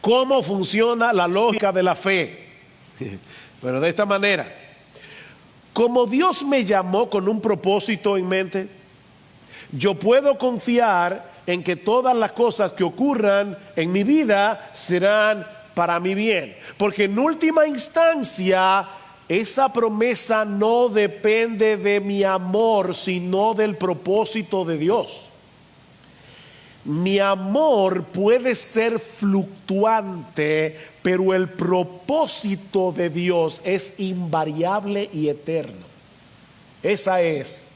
¿Cómo funciona la lógica de la fe? Bueno, de esta manera. Como Dios me llamó con un propósito en mente, yo puedo confiar en que todas las cosas que ocurran en mi vida serán para mi bien. Porque en última instancia, esa promesa no depende de mi amor, sino del propósito de Dios. Mi amor puede ser fluctuante, pero el propósito de Dios es invariable y eterno. Esa es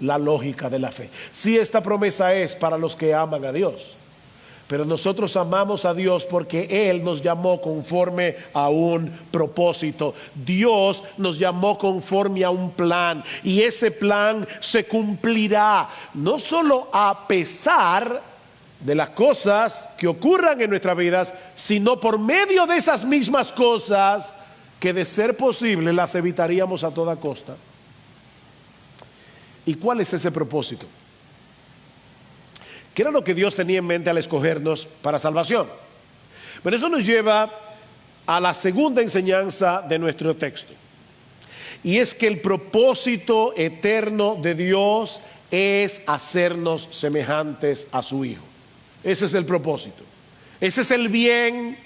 la lógica de la fe. Sí, esta promesa es para los que aman a Dios, pero nosotros amamos a Dios porque Él nos llamó conforme a un propósito. Dios nos llamó conforme a un plan, y ese plan se cumplirá no solo a pesar de las cosas que ocurran en nuestras vidas, sino por medio de esas mismas cosas que, de ser posible, las evitaríamos a toda costa. ¿Y cuál es ese propósito? ¿Qué era lo que Dios tenía en mente al escogernos para salvación? Bueno, eso nos lleva a la segunda enseñanza de nuestro texto, y es que el propósito eterno de Dios es hacernos semejantes a su Hijo. Ese es el propósito. Ese es el bien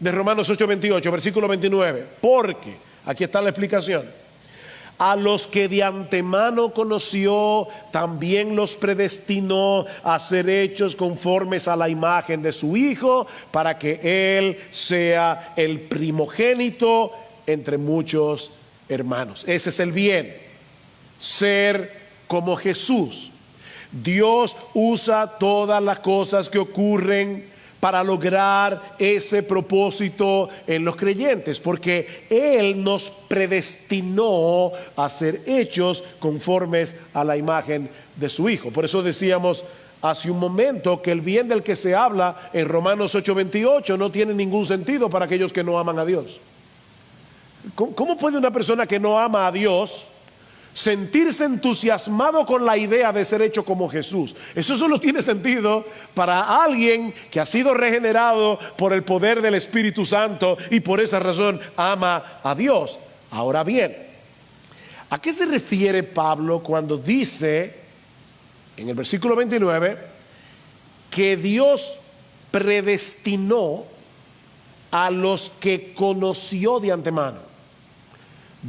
de Romanos 8:28, versículo 29. Porque, aquí está la explicación: a los que de antemano conoció, también los predestinó a ser hechos conformes a la imagen de su Hijo, para que Él sea el primogénito entre muchos hermanos. Ese es el bien, ser como Jesús. Dios usa todas las cosas que ocurren para lograr ese propósito en los creyentes, porque Él nos predestinó a ser hechos conformes a la imagen de su Hijo. Por eso decíamos hace un momento que el bien del que se habla en Romanos 8:28 no tiene ningún sentido para aquellos que no aman a Dios. ¿Cómo puede una persona que no ama a Dios sentirse entusiasmado con la idea de ser hecho como Jesús? Eso solo tiene sentido para alguien que ha sido regenerado por el poder del Espíritu Santo y por esa razón ama a Dios. Ahora bien, ¿a qué se refiere Pablo cuando dice en el versículo 29 que Dios predestinó a los que conoció de antemano?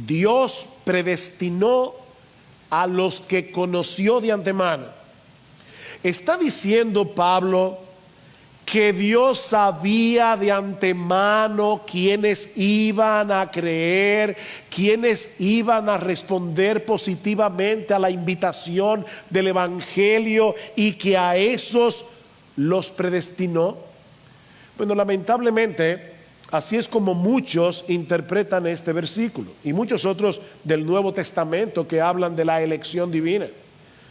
Dios predestinó a los que conoció de antemano. ¿Está diciendo Pablo que Dios sabía de antemano quiénes iban a creer, quiénes iban a responder positivamente a la invitación del Evangelio, y que a esos los predestinó? Bueno, lamentablemente, así es como muchos interpretan este versículo, y muchos otros del Nuevo Testamento que hablan de la elección divina.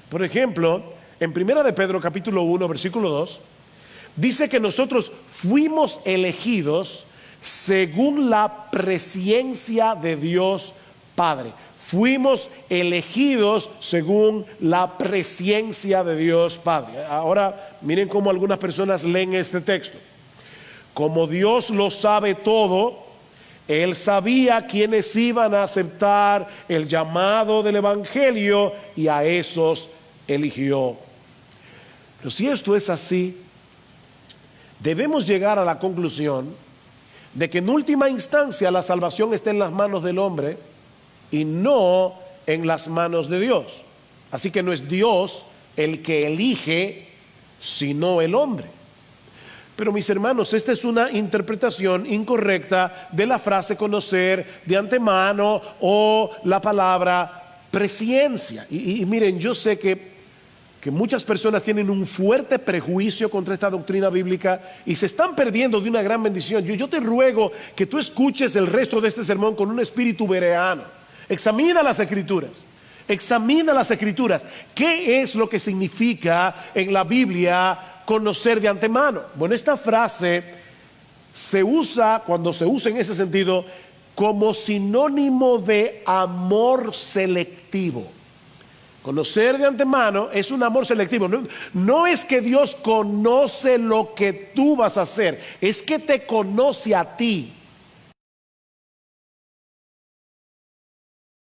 Por ejemplo, en 1 de Pedro capítulo 1 versículo 2 dice que nosotros fuimos elegidos según la presciencia de Dios Padre. Fuimos elegidos según la presciencia de Dios Padre. Ahora miren cómo algunas personas leen este texto. Como Dios lo sabe todo, Él sabía quiénes iban a aceptar el llamado del Evangelio, y a esos eligió. Pero si esto es así, debemos llegar a la conclusión de que en última instancia la salvación está en las manos del hombre y no en las manos de Dios. Así que no es Dios el que elige, sino el hombre. Pero mis hermanos, esta es una interpretación incorrecta de la frase conocer de antemano o la palabra presciencia. Y miren, yo sé que muchas personas tienen un fuerte prejuicio contra esta doctrina bíblica y se están perdiendo de una gran bendición. Yo te ruego que tú escuches el resto de este sermón con un espíritu bereano. Examina las Escrituras. Examina las Escrituras. ¿Qué es lo que significa en la Biblia conocer de antemano? Bueno, esta frase se usa, cuando se usa en ese sentido, como sinónimo de amor selectivo. Conocer de antemano es un amor selectivo. No es que Dios conoce lo que tú vas a hacer, es que te conoce a ti.